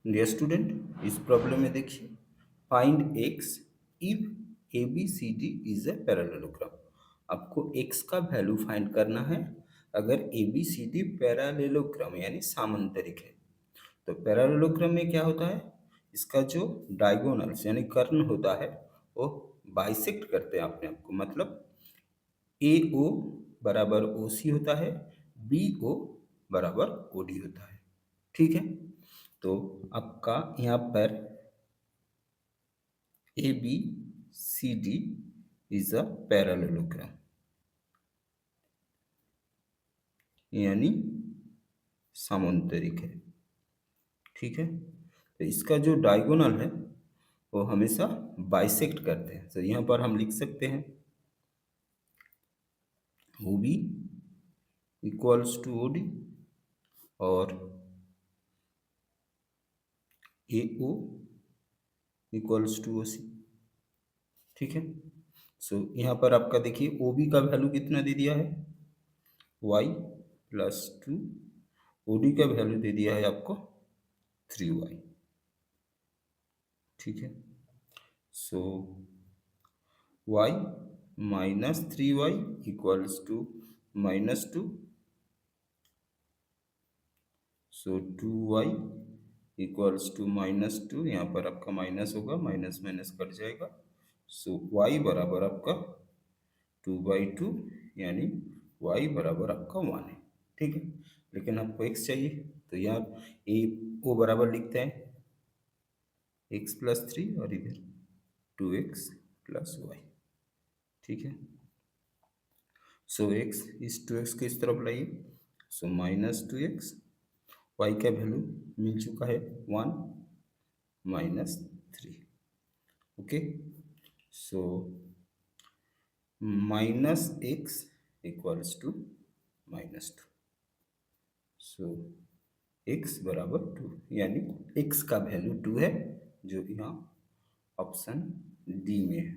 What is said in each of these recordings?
Dear student, इस problem में देखिए, find X if A B C D is a parallelogram. आपको X का वैल्यू फाइंड करना है अगर A B C D parallelogram यानी सामांतरिक है। तो पैरेललोग्राम में क्या होता है, इसका जो डायगोनल्स यानी कर्ण होता है वो बाइसेक्ट करते हैं अपने आप को, मतलब ए ओ बराबर ओ सी होता है, बी ओ बराबर ओ डी होता है। ठीक है, तो आपका यहाँ पर A B C D is a parallelogram यानी सामांतरिक है। ठीक है, तो इसका जो डायगोनल है वो हमेशा बाइसेक्ट करते हैं। तो यहाँ पर हम लिख सकते हैं O B equals to O D और ए ओ इक्वल्स टू ओ सी। ठीक है, सो यहाँ पर आपका देखिए ओ बी का वैल्यू कितना दे दिया है, y plus two, O D का वैल्यू दे दिया है आपको 3y। ठीक है, so y minus 3y equals to -2, so 2y equals to -2। यहाँ पर आपका माइनस होगा, माइनस माइनस कट जाएगा, सो y बराबर आपका 2/2 यानी y बराबर आपका 1 है। ठीक है, लेकिन आपको x चाहिए तो यहाँ ए ओ बराबर लिखते हैं x प्लस 3 और इधर 2x प्लस y। ठीक है, सो x इस 2x के इस तरफ लाइए, सो -2x, y का वैल्यू मिल चुका है 1 -3। Okay, so -x equals to -2, so x बराबर 2 यानी x का वैल्यू 2 है, जो यहाँ ऑप्शन डी में है।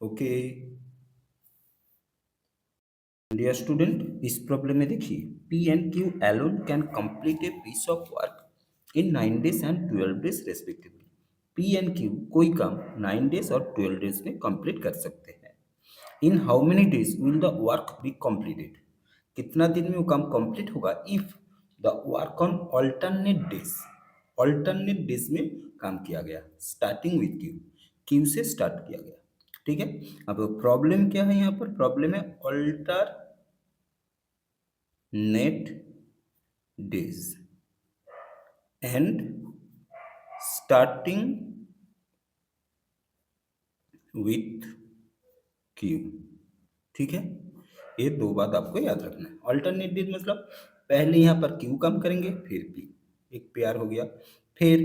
ओके डियर स्टूडेंट, इस प्रॉब्लम में देखिए, P and Q alone can complete a piece of work in 9 days and 12 days respectively. P and Q कोई काम 9 डेज और 12 डेज में कंप्लीट कर सकते हैं। In how many days will the work be completed? कितना दिन में वो काम कंप्लीट होगा if the work on alternate days में काम किया गया, स्टार्टिंग विथ क्यू, क्यू से स्टार्ट किया गया। ठीक है, अब प्रॉब्लम क्या है, यहाँ पर प्रॉब्लम है alternate days and starting with Q. ठीक है, ये दो बात आपको याद रखना है। अल्टरनेट डेज मतलब पहले यहाँ पर क्यू काम करेंगे, फिर पी, एक पेयर हो गया, फिर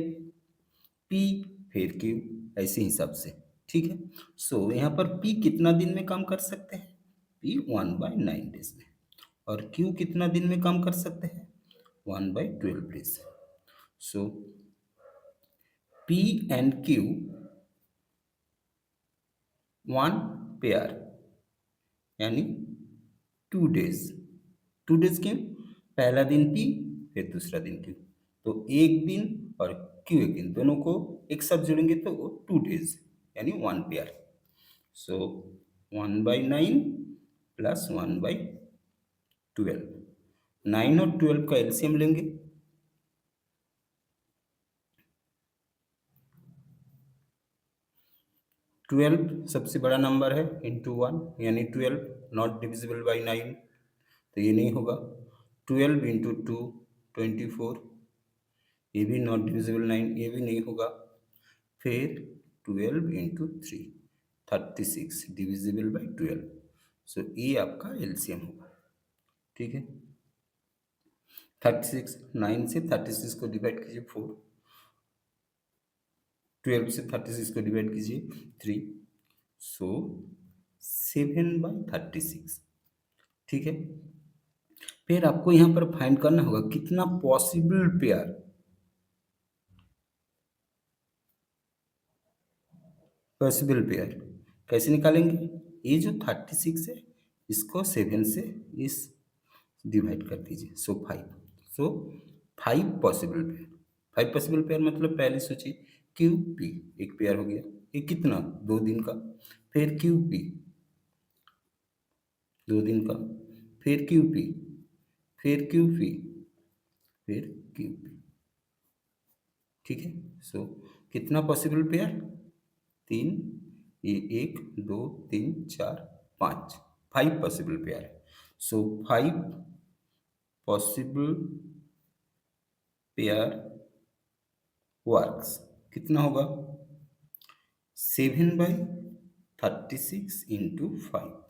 पी, फिर क्यू, ऐसे हिसाब से। ठीक है, सो यहाँ पर पी कितना दिन में काम कर सकते हैं, पी 1/9 डेज में, और क्यू कितना दिन में काम कर सकते हैं, 1/12 days. So P and Q one pair यानी 2 डेज। 2 डेज क्यों, पहला दिन पी फिर दूसरा दिन क्यू, तो एक दिन और क्यू एक दिन, दोनों को एक साथ जोड़ेंगे तो वो 2 डेज यानी 1 पेयर। सो 1/9 प्लस 1/12, 9 और 12 का एलसीएम लेंगे, 12 सबसे बड़ा नंबर है इंटू 1 यानी 12 नॉट डिविजिबल बाई 9, तो ये नहीं होगा। 12 इंटू 2 24, ये भी नॉट डिविजिबल 9, ये भी नहीं होगा। फिर 12 इंटू 3 36 डिविजिबल बाई 12, सो ये आपका एलसीएम होगा। ठीक है, 36, 9 से 36 को डिवाइड कीजिए 4, 12 से 36 को डिवाइड कीजिए 3, सो 7/36। ठीक है, फिर आपको यहाँ पर फाइंड करना होगा कितना पॉसिबल पेयर, पॉसिबल पेयर कैसे निकालेंगे, ये जो 36 है इसको 7 से इस डिवाइड कर दीजिए, सो 5, सो 5 पॉसिबल पेयर। 5 पॉसिबल पेयर मतलब पहले सोचिए क्यू पी एक पेयर हो गया, ये कितना 2 दिन का, फिर क्यू पी 2 दिन का, फिर क्यू पी, फिर क्यू पी, फिर क्यू पी। ठीक है, सो कितना पॉसिबल पेयर 3, ये 1 2 3 4 5, 5 पॉसिबल पेयर है। सो 5 पॉसिबल पेयर वर्क्स कितना होगा 7/36 इंटू 5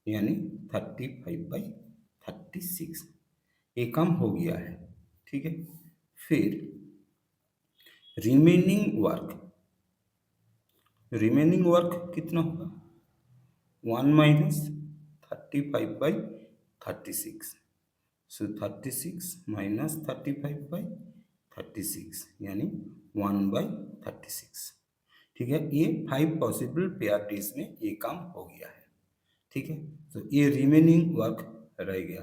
यानी 35/36, ये कम हो गया है। ठीक है, फिर रिमेनिंग वर्क कितना होगा 1 माइनस 35/36, सो 36 माइनस 35/36 यानी 1/36। ठीक है, ये 5 पॉसिबल पेयर डेज में ये काम हो गया है। ठीक है, तो ये रिमेनिंग वर्क रह गया।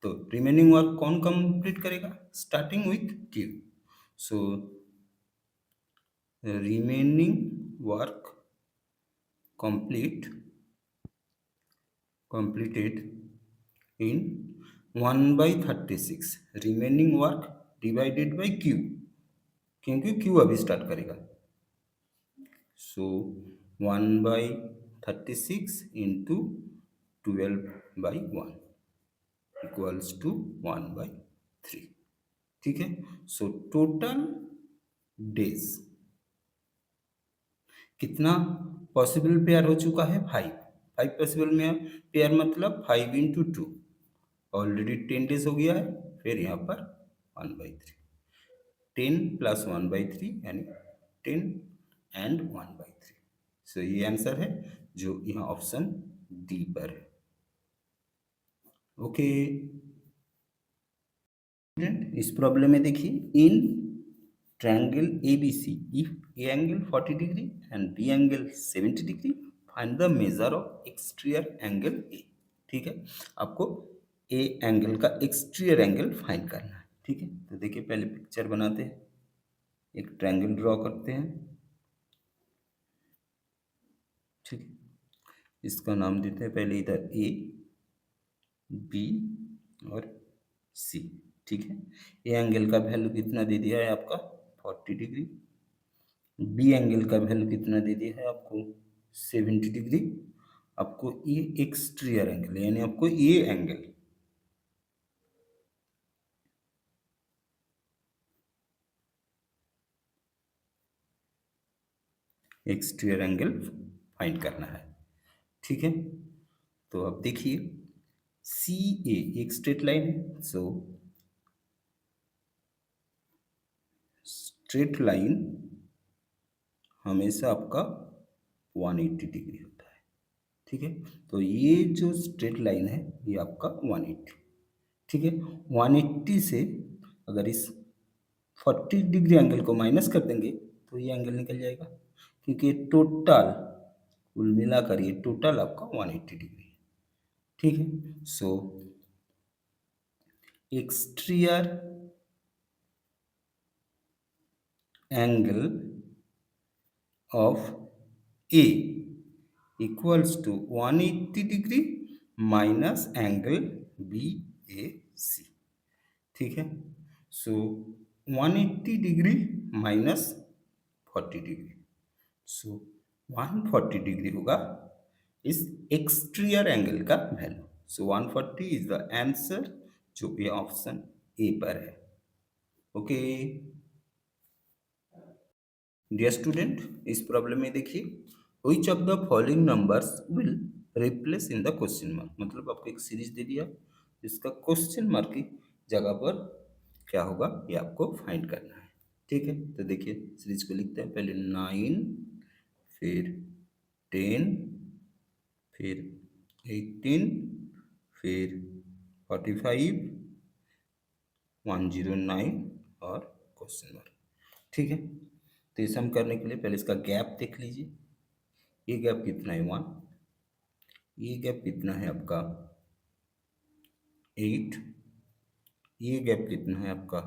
तो रिमेनिंग वर्क कौन कंप्लीट करेगा starting with Q. So remaining work completed in 1/36 remaining work divided by Q, क्योंकि क्यू अभी स्टार्ट करेगा। सो 1/36 इंटू 12/1 इक्वल्स टू 1/3। ठीक है, सो टोटल डेज कितना पॉसिबल पेयर हो चुका है 5 पॉसिबल में पेयर मतलब 5 इंटू 2 ऑलरेडी 10 डेज हो गया है, फिर यहाँ पर 1/3 10 प्लस 1/3 यानी 10 एंड 1/3। सो ये आंसर है जो यहाँ ऑप्शन डी पर है। ओके इस प्रॉब्लम में देखिए in triangle ABC if A angle 40 degree and B angle 70 degree find the measure of exterior angle A। ठीक है, आपको A एंगल का एक्सटीरियर एंगल फाइंड करना है। ठीक है, तो देखिए पहले पिक्चर बनाते हैं, एक ट्रायंगल ड्रॉ करते हैं। ठीक है, इसका नाम देते हैं पहले इधर A B और C। ठीक है, ए एंगल का वैल्यू कितना दे दिया है आपका 40 डिग्री, बी एंगल का वैल्यू कितना दे दिया है आपको 70 डिग्री, आपको ये एक्सटीरियर एंगल यानी आपको ये एंगल एक्सटीरियर एंगल फाइंड करना है। ठीक है, तो अब देखिए सी ए एक स्ट्रेट लाइन है, सो स्ट्रेट लाइन हमेशा आपका 180 डिग्री होता है। ठीक है, तो ये जो स्ट्रेट लाइन है ये आपका 180। ठीक है, 180 से अगर इस 40 डिग्री एंगल को माइनस कर देंगे तो ये एंगल निकल जाएगा, क्योंकि टोटल कुल मिलाकर ये टोटल आपका 180 डिग्री है। ठीक है, so exterior angle of A equals to 180 degree minus angle B A C. ठीक है, so 180 degree minus 40 degree, so 140 degree होगा इस एक्सटीरियर एंगल का value. So 140 is the answer जो ये ऑप्शन ए पर है। ओके डियर स्टूडेंट, इस प्रॉब्लम में देखिए which of the following numbers will replace in the question mark, मतलब आपको एक सीरीज दे दिया इसका क्वेश्चन मार्क की जगह पर क्या होगा ये आपको फाइंड करना है। ठीक है, तो देखिए सीरीज को लिखते हैं, पहले 9, फिर 10, फिर 18, फिर 45, 109 और क्वेश्चन मार्क। ठीक है, तो ये सम करने के लिए पहले इसका गैप देख लीजिए, ये गैप कितना है 1, ये गैप कितना है आपका 8, ये गैप कितना है आपका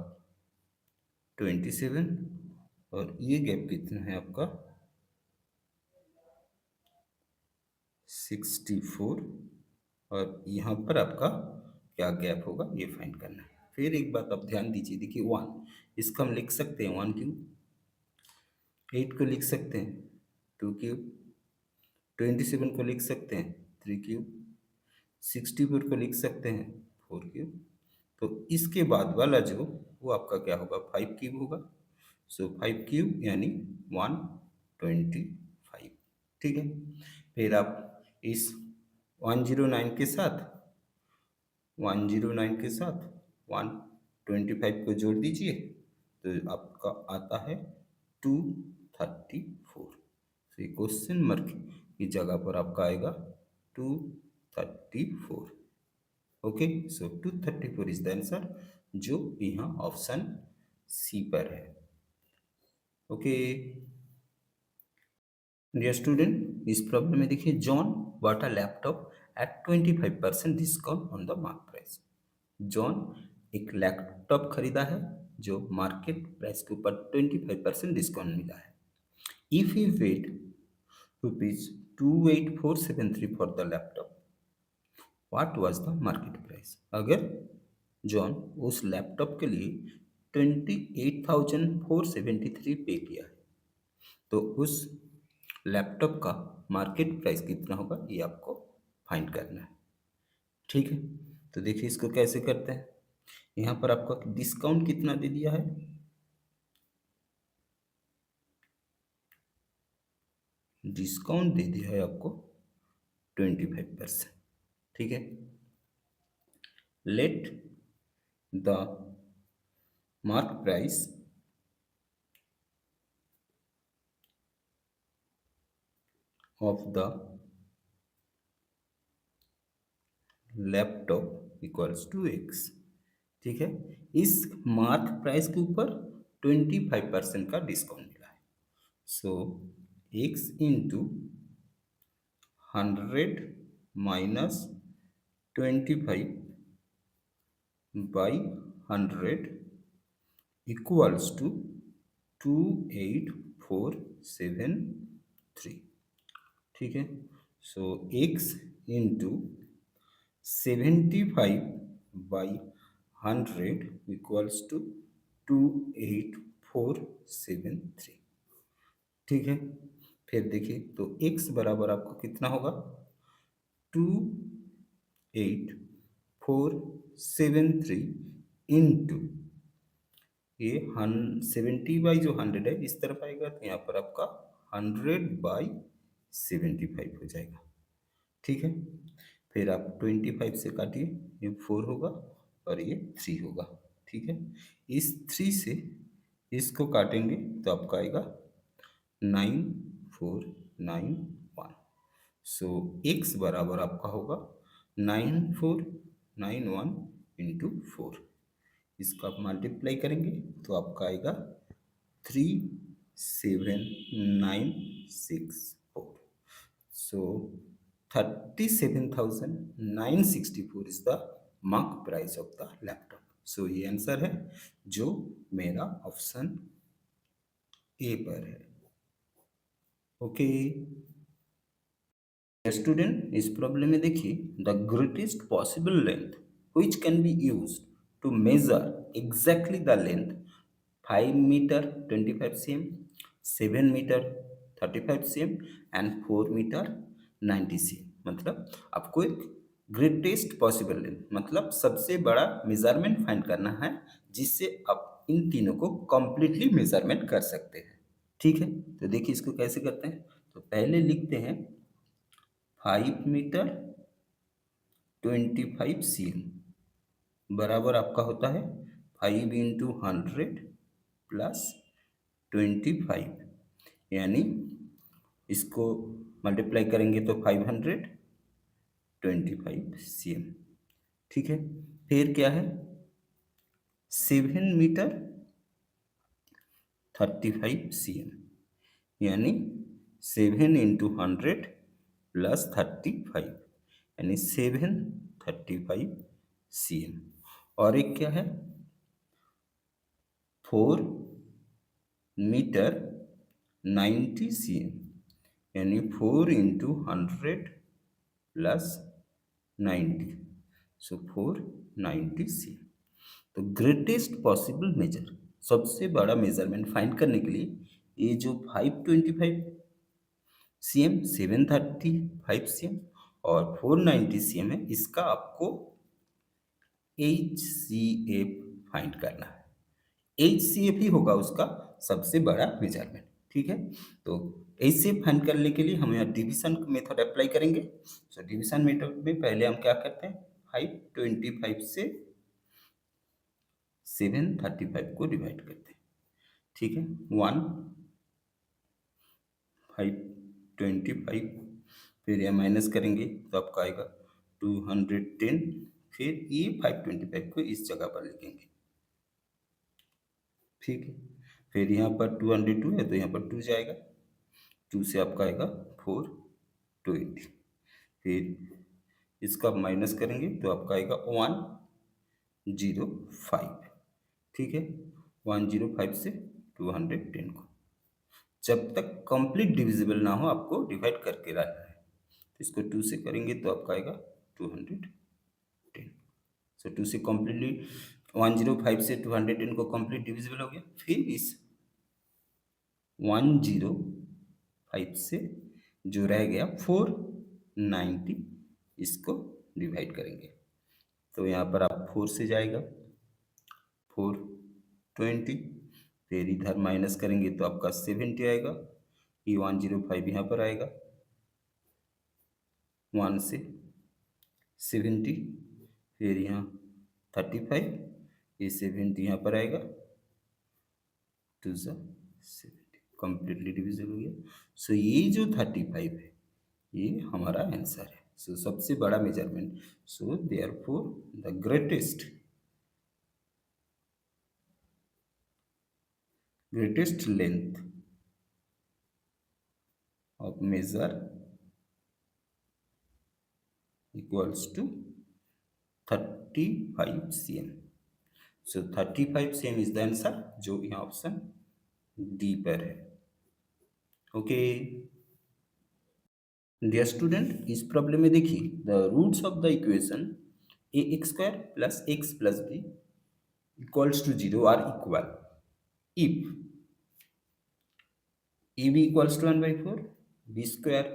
27 और ये गैप कितना है आपका 64 और यहाँ पर आपका क्या गैप होगा ये फाइंड करना है। फिर एक बात आप ध्यान दीजिए, देखिए 1 इसका हम लिख सकते हैं 1 क्यूब, 8 को लिख सकते हैं 2 क्यूब, 27 को लिख सकते हैं 3 क्यूब, 64 को लिख सकते हैं 4 क्यूब। तो इसके बाद वाला जो वो आपका क्या होगा 5 क्यूब होगा। सो 5 क्यूब यानी 125। ठीक है, फिर आप इस 109 के साथ 109 के साथ 125 को जोड़ दीजिए तो आपका आता है 234। तो ये क्वेश्चन मार्क की जगह पर आपका आएगा 234। Okay, so 234 is the answer जो यहाँ ऑप्शन सी पर है। ओके डियर स्टूडेंट, इस प्रॉब्लम में देखिए John bought a laptop at 25% discount on the mark price. John एक लैपटॉप खरीदा है जो मार्केट प्राइस के ऊपर 25% डिस्काउंट मिला है। If he wait rupees 28473 for the laptop, what was the market price. अगर जॉन उस लैपटॉप के लिए 28,473 पे किया है तो उस लैपटॉप का मार्केट प्राइस कितना होगा ये आपको फाइंड करना है। ठीक है, तो देखिए इसको कैसे करते हैं। यहाँ पर आपका डिस्काउंट कितना दे दिया है, डिस्काउंट दे दिया है आपको 25%। ठीक है, let the mark price of the laptop equals to X. ठीक है, इस मार्क प्राइस के ऊपर 25% का डिस्काउंट मिला है। So X into 100 minus 25 by 100 equals to 28473। ठीक है, so X into 75 by 100 equals to 28473। ठीक है, फिर देखिए तो x बराबर आपको कितना होगा 28473 इंटू ये 70 बाई जो 100 है इस तरफ आएगा तो यहाँ पर आपका 100/75 हो जाएगा। ठीक है, फिर आप 25 से काटिए, ये 4 होगा और ये 3 होगा। ठीक है, इस 3 से इसको काटेंगे तो आपका आएगा 9491। सो x बराबर आपका होगा 9491 इंटू 4। इसको आप मल्टीप्लाई करेंगे तो आपका आएगा 37964। So 37,964 is the mark price of the laptop. So ये आंसर है जो मेरा ऑप्शन ए पर है। ओके स्टूडेंट, इस प्रॉब्लम में देखिए the greatest possible length which can be used to measure exactly the length 5 meter 25 cm, 7 meter 35 cm and 4 meter 90 cm। मतलब आपको एक ग्रेटेस्ट पॉसिबल लेंथ मतलब सबसे बड़ा मेजरमेंट फाइंड करना है जिससे आप इन तीनों को कंप्लीटली मेजरमेंट कर सकते हैं। ठीक है, तो देखिए इसको कैसे करते हैं। तो पहले लिखते हैं 5 मीटर 25 cm बराबर आपका होता है 5 इंटू 100 प्लस 25 यानी इसको मल्टीप्लाई करेंगे तो 525 cm। ठीक है, फिर क्या है 7 मीटर 35 cm यानी 7 इंटू 100 प्लस 35 यानी 735 cm। और एक क्या है 4 मीटर 90 cm, यानी 4 इंटू 100 प्लस 90, सो 490 cm। तो ग्रेटेस्ट पॉसिबल मेजर, सबसे बड़ा मेजरमेंट फाइंड करने के लिए ये जो 525 cm, 735 cm और 490 cm है, इसका आपको HCF फाइंड करना है। HCF ही होगा उसका सबसे बड़ा मेजरमेंट, ठीक है। तो HCF फाइंड करने के लिए हम यहाँ डिवीजन मेथड अप्लाई करेंगे। सो डिवीजन मेथड में पहले हम क्या करते हैं, 525 से 735 को डिवाइड करते हैं, ठीक है। 525, फिर यह माइनस करेंगे तो आपका आएगा 210, फिर ये 525 को इस जगह पर लिखेंगे, ठीक है। फिर यहाँ पर 202 है तो यहाँ पर 2 जाएगा, 2 से आपका आएगा 420, फिर इसका माइनस करेंगे तो आपका आएगा 105, ठीक है। 105 से 210 को जब तक कंप्लीट डिविजिबल ना हो आपको डिवाइड करके रखना है। तो इसको 2 से करेंगे तो आपका आएगा 210। सो 2 से कम्प्लीटली 105 से 210 को कंप्लीट डिविजिबल हो गया। फिर इस 105 से जो रह गया 490, इसको डिवाइड करेंगे तो यहाँ पर आप 4 से जाएगा 420, फिर इधर माइनस करेंगे तो आपका 70 आएगा, ये 105 यहाँ पर आएगा, 1 से 70, फिर यहाँ 35, ये 70 यहाँ पर आएगा, 2 से 70 कम्प्लीटली डिविजन हो गया। सो ये जो 35 है ये हमारा आंसर है। सो सबसे बड़ा measurement, so therefore the greatest length of measure equals to 35 cm. So 35 cm is the answer, जो यहाँ ऑप्शन डी पर है। ओके डियर स्टूडेंट, इस प्रॉब्लम में देखिए the roots of the equation A X square plus X plus B equals to 0 are equal if A B equals to 1/4, B square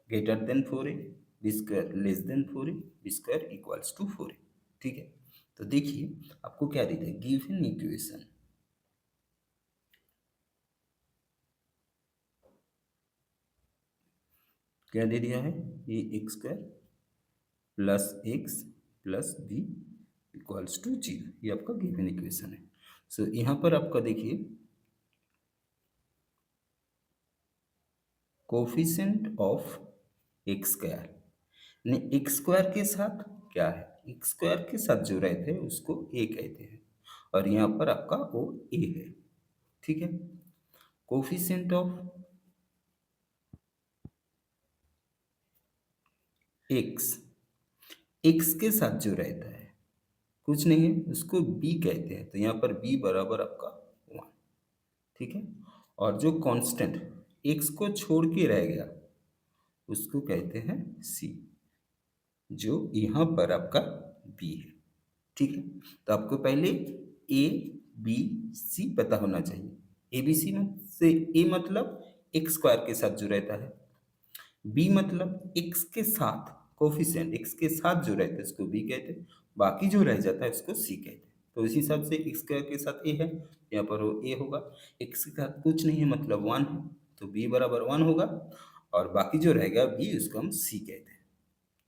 greater than 4a, B square less than 4a, B square equals to 4a, ठीक है। तो देखिए आपको क्या देता है, given equation क्या दे दिया है, ये X square plus X plus B equals to 0, ये आपका गिवन इक्वेशन है। सो यहाँ पर आपका देखिए कोफिशिएंट ऑफ एक्स स्क्वायर, ने एक्स स्क्वायर के साथ क्या है, एक्स स्क्वायर के साथ जो रहते हैं उसको ए कहते हैं, और यहाँ पर आपका वो ए है, ठीक है। कोफिशिएंट ऑफ एक्स, एक्स के साथ जो रहता है कुछ नहीं है उसको बी कहते हैं, तो यहाँ पर बी बराबर आपका 1, ठीक है। और जो कांस्टेंट एक्स को छोड़ के रह गया उसको कहते हैं सी, जो यहाँ पर आपका बी है, ठीक है। तो आपको पहले ए बी सी पता होना चाहिए। ए बी सी में से ए मतलब एक्स स्क्वायर के साथ जो रहता है, बी मतलब एक्स के साथ कोफिशिएंट एक्स के साथ जो रहता है उसको बी कहते हैं, बाकी जो रह जाता है उसको सी कहते हैं। तो इस हिसाब से एक्स स्क्वायर के साथ ए है, यहाँ पर वो ए होगा, एक्स के साथ कुछ नहीं है मतलब 1 है, तो बी बराबर 1 होगा, और बाकी जो रहेगा बी उसको हम सी कहते हैं,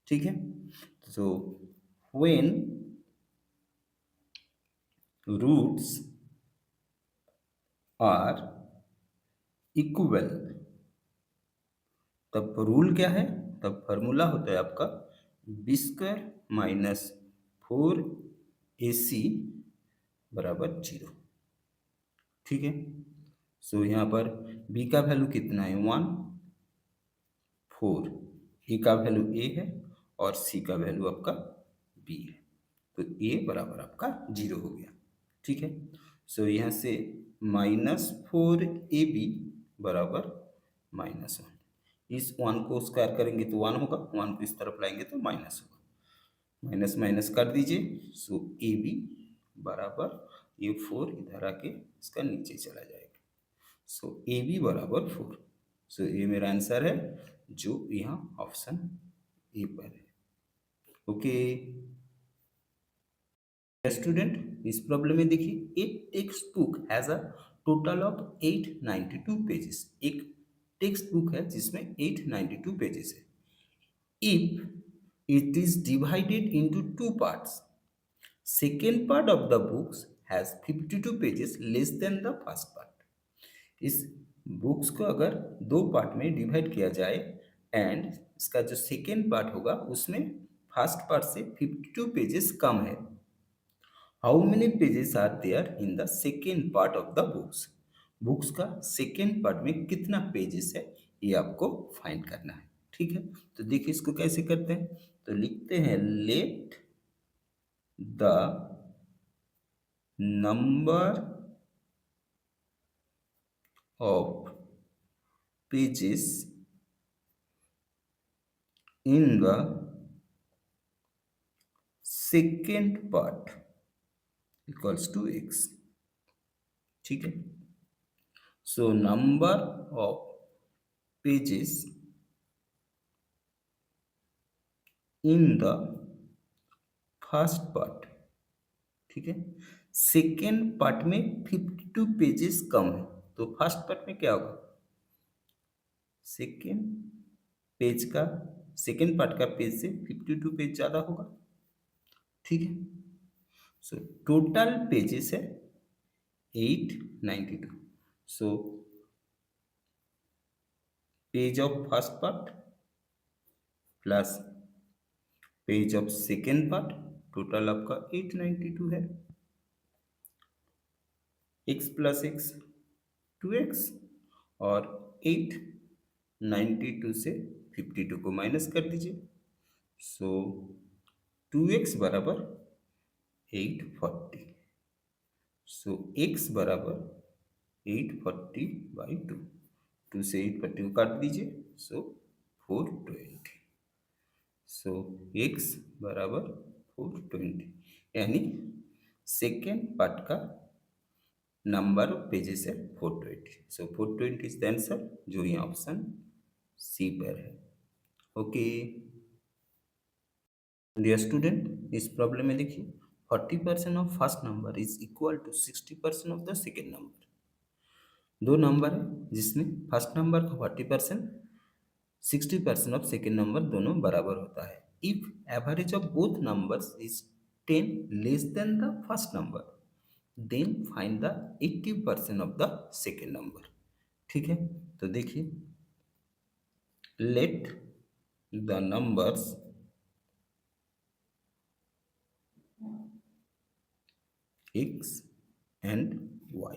ठीक है। तो व्हेन रूट्स आर इक्वल, तब रूल क्या है, तब फॉर्मूला होता है आपका बी स्क्वायर माइनस 4ac बराबर 0, ठीक है। सो यहाँ पर b का वैल्यू कितना है 1, 4, ए का वैल्यू a है और c का वैल्यू आपका b है, तो a बराबर आपका 0 हो गया, ठीक है। सो यहाँ से -4ab बराबर -1। इस 1 को स्क्वायर करेंगे तो 1 होगा, 1 को इस तरफ लाएंगे तो माइनस होगा, माइनस माइनस कर दीजिए। सो ए बी बराबर ये 4 इधर आके इसका नीचे चला जाएगा। सो ए बी बराबर 4। सो ये मेरा आंसर है जो यहाँ ऑप्शन ए पर है। ओके स्टूडेंट, इस प्रॉब्लम में देखिए एक text book has a total of 892 pages. एक टेक्स्ट बुक है जिसमें 892 पेजेस है। If it is divided into two parts, second part of the books has 52 pages less than the first part. इस books को अगर दो पार्ट में divide किया जाए एंड इसका जो सेकेंड पार्ट होगा उसमें फर्स्ट पार्ट से 52 पेजेस कम है। How many pages are there in the second part of the books. Books का सेकेंड पार्ट में कितना पेजेस है ये आपको फाइंड करना है। ठीक है, तो देखिए इसको कैसे करते हैं। तो लिखते हैं let the number of pages in the second part equals to x। ठीक है, so number of pages in the first part, ठीक है, सेकेंड पार्ट में 52 पेजेस कम है तो फर्स्ट पार्ट में क्या होगा, सेकेंड पेज का सेकेंड पार्ट का पेज से 52 पेज ज्यादा होगा। ठीक है, सो टोटल पेजेस है 892। So page of first part plus page of second part, total आपका 892 है। x प्लस एक्स 2x और 892 से 52 को माइनस कर दीजिए। सो 2x बराबर 840। सो x बराबर 840/2, 2 से 840 को काट दीजिए। सो 420। सो x बराबर 420 यानी सेकेंड पार्ट का नंबर ऑफ पेजेस है 420। सो 420 इज द आंसर जो यहाँ ऑप्शन सी पर है। ओके डियर स्टूडेंट, इस प्रॉब्लम में देखिए 40% of first number is equal to 60% of the second number. दो नंबर है जिसमें फर्स्ट नंबर का 40%, 60% ऑफ सेकेंड नंबर दोनों बराबर होता है। If average of both numbers is 10 less than the first number, then find the 80% of the second number. ठीक है, तो देखिए let the numbers x and y।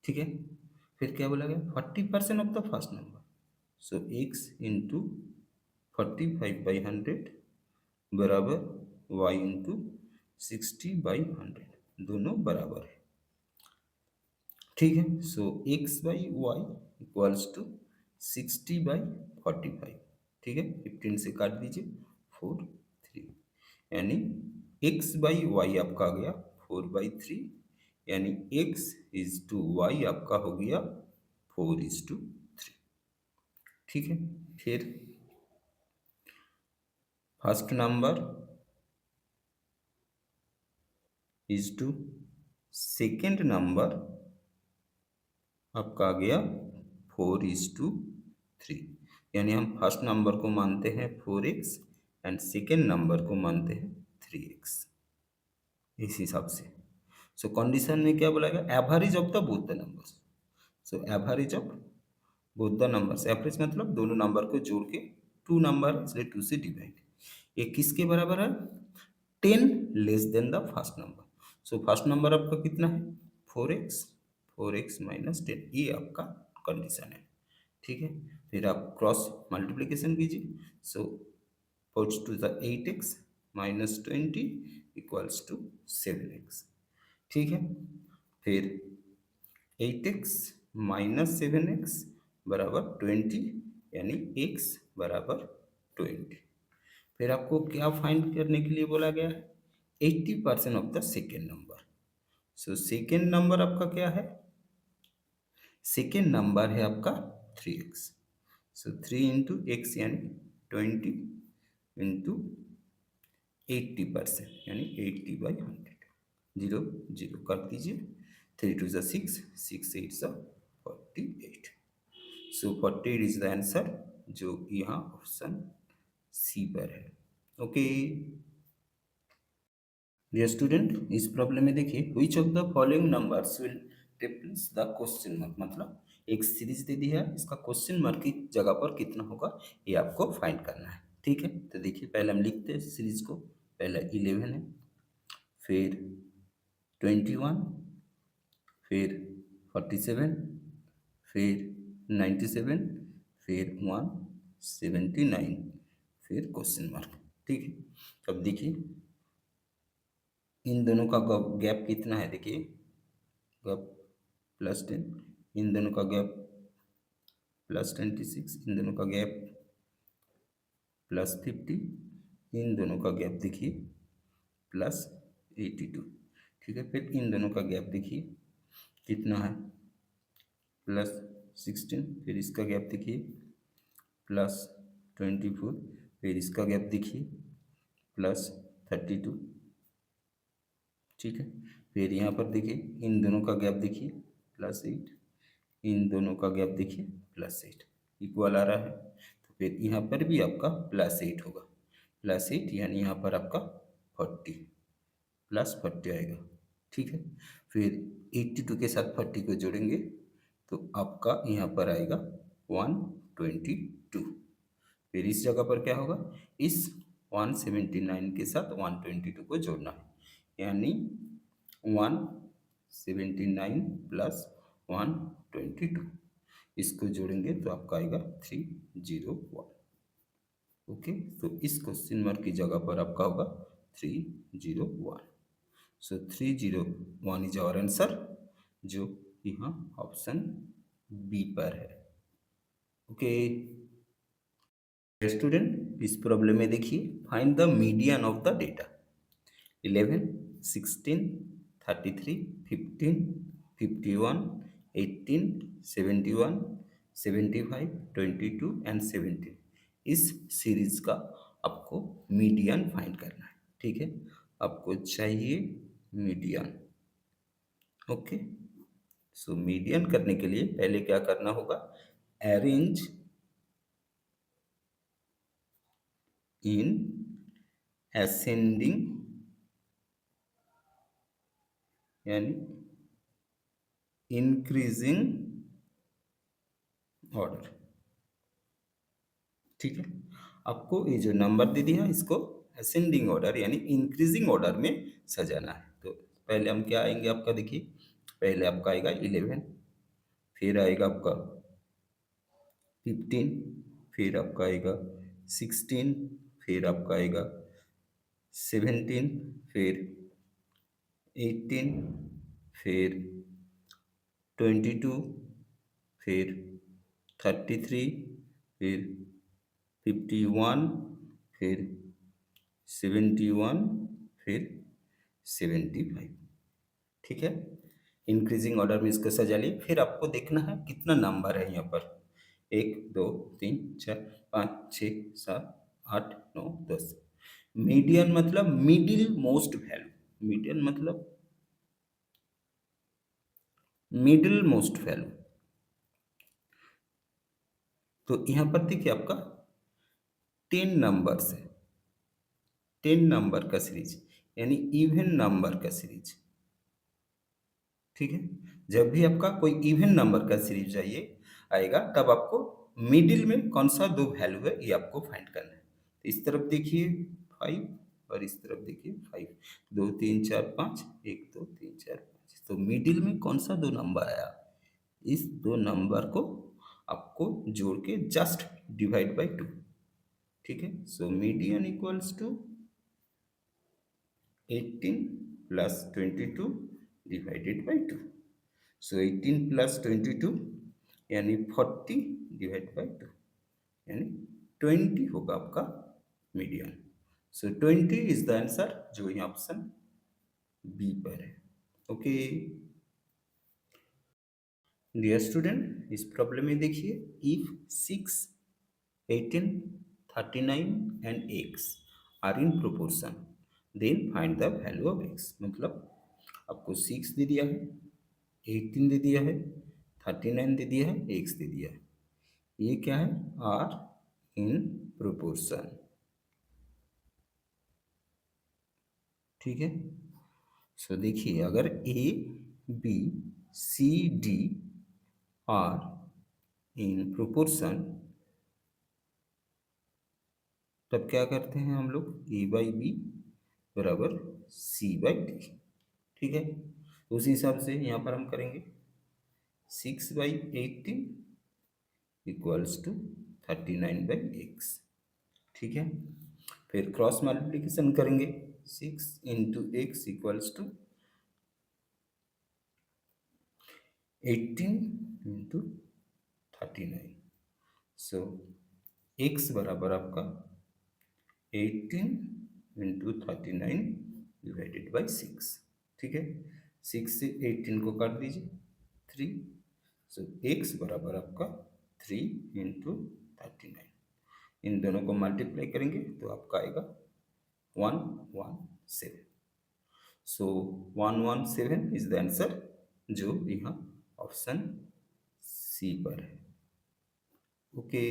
ठीक है, फिर क्या बोला गया 40% of the first number. So x into 45/100 बराबर y इंटू 60/100, दोनों बराबर है। ठीक है, सो x/y इक्वल्स टू 60/45। ठीक है, 15 से काट दीजिए 4 3, यानी x/y आपका आ गया 4/3, यानी x इज टू y आपका हो गया 4:3। ठीक है, फिर first number is to second number आपका आ गया 4:3, यानी हम फर्स्ट नंबर को मानते हैं 4x एंड सेकेंड नंबर को मानते हैं 3x, इस हिसाब से। सो कंडीशन में क्या बोला गया average of the both the numbers. So average of both the numbers, average मतलब दोनों नंबर को जोड़ के, टू नंबर इसलिए 2 से डिवाइड। ये किसके बराबर है 10 less than the first number. So first number आपका कितना है 4x, 4x माइनस 10, ये आपका कंडीशन है। ठीक है, फिर आप क्रॉस मल्टीप्लिकेशन कीजिए। So puts to the 8x minus 20 equals to 7x। ठीक है, फिर 8x माइनस 7x बराबर 20, यानी x बराबर 20। फिर आपको क्या फाइंड करने के लिए बोला गया है? 80% of the second number. So second number आपका क्या है? सेकेंड नंबर है आपका 3x। सो 3 इंटू एक्स यानी 20 इंटू 80%, यानी 80/100। 0 0 कर दीजिए। 3 टू ज़ा 6, 6 8 ज़ा 48। सो 48 इज द आंसर, जो यहाँ ऑप्शन सी पर है। ओके डियर स्टूडेंट, इस प्रॉब्लम में देखिए, which of the following numbers will replace the question mark. मतलब एक सीरीज दे दी है, इसका क्वेश्चन मार्क की जगह पर कितना होगा ये आपको फाइंड करना है। ठीक है, तो देखिए पहले हम लिखते हैं सीरीज को। पहला 11 है, फिर 21, फिर 47, फिर 97, फिर 179, फिर क्वेश्चन मार्क। ठीक है, अब देखिए इन दोनों का गैप कितना है। देखिए गैप +10, इन दोनों का गैप +26, इन दोनों का गैप +50, इन दोनों का गैप देखिए +82। ठीक है, फिर इन दोनों का गैप देखिए कितना है, +16, फिर इसका गैप देखिए +24, फिर इसका गैप देखिए +32। ठीक है, फिर यहाँ पर देखिए इन दोनों का गैप देखिए +8, इन दोनों का गैप देखिए +8, इक्वल आ रहा है। तो फिर यहाँ पर भी आपका +8 होगा, +8 यानी यहाँ पर आपका 40, +40 आएगा। ठीक है, फिर 82 के साथ 40 को जोड़ेंगे तो आपका यहाँ पर आएगा 122। फिर इस जगह पर क्या होगा, इस 179 के साथ 122 को जोड़ना है, यानी 179 प्लस 122, इसको जोड़ेंगे तो आपका आएगा 301। ओके, तो इस क्वेश्चन मार्क की जगह पर आपका होगा 301। सो 301 इज आवर आंसर, जो यहाँ ऑप्शन बी पर है। ओके स्टूडेंट, इस प्रॉब्लम में देखिए, find the median of the data. 11, 16, 33, 15, 51, 18, 71, 75, 22 and 17, इस सीरीज का आपको मीडियन फाइंड करना है। ठीक है, आपको चाहिए मीडियन। ओके, सो मीडियन करने के लिए पहले क्या करना होगा, अरेंज इन असेंडिंग यानी इंक्रीजिंग ऑर्डर। ठीक है, आपको ये जो नंबर दे दिया इसको असेंडिंग ऑर्डर यानी इंक्रीजिंग ऑर्डर में सजाना है। तो पहले हम क्या आएंगे आपका, देखिए पहले आपका आएगा 11, फिर आएगा आपका 15, फिर आपका आएगा 16, फिर आपका आएगा 17, फिर 18, फिर 22, फिर 33, फिर 51, फिर 71, फिर 75। ठीक है, इंक्रीजिंग ऑर्डर में इसको सजा लिए। फिर आपको देखना है कितना नंबर है यहाँ पर, 1 2 3 4 5 6 7 8 9 10। मीडियन मतलब मिडिल मोस्ट वैल्यू, मीडियन मतलब मिडिल मोस्ट वैल्यू। तो यहाँ पर देखिए आपका 10 नंबर्स है, 10 नंबर का सीरीज यानी इवन नंबर का सीरीज। ठीक है, जब भी आपका कोई इवन नंबर का सीरीज चाहिए आएगा, तब आपको मिडिल में कौन सा दो वैल्यू है ये आपको फाइंड करना है। तो इस तरफ देखिए 5 और इस तरफ देखिए 5, 2 3 4 5, 1 2 3 4 5। तो मिडिल में कौन सा दो नंबर आया, इस दो नंबर को आपको जोड़ के जस्ट डिवाइड बाई 2। ठीक है, so median equals to 18 plus 22 divided by 2। So 18 plus 22 यानी 40 डिवाइड बाई 2 यानी 20 होगा आपका median. So 20 is the answer जो यहाँ ऑप्शन बी पर है। ओके डियर स्टूडेंट, इस प्रॉब्लम में देखिए, if 6, 18, 39 and x are in proportion then find the value of x। मतलब आपको 6 दे दिया है, 18 दे दिया है, 39 दे दिया है, x दे दिया है। ये क्या है? Are in proportion. ठीक है, सो देखिए, अगर A B C D are in proportion, तब क्या करते हैं हम लोग? ए बाई बी बराबर सी बाई डी। ठीक है, उसी हिसाब से यहाँ पर हम करेंगे 6/18 इक्वल्स टू 39/x। ठीक है, फिर क्रॉस मल्टीप्लिकेशन करेंगे, 6 into X equals to 18 into 39। So x बराबर आपका 18 इंटू 39 डिवाइडेड बाई 6। ठीक है, 6 से 18 को काट दीजिए, 3। सो x बराबर आपका 3 इंटू 39। इन दोनों को मल्टीप्लाई करेंगे तो आपका आएगा 117। सो 117 इज द आंसर जो यहाँ ऑप्शन सी पर है। ओके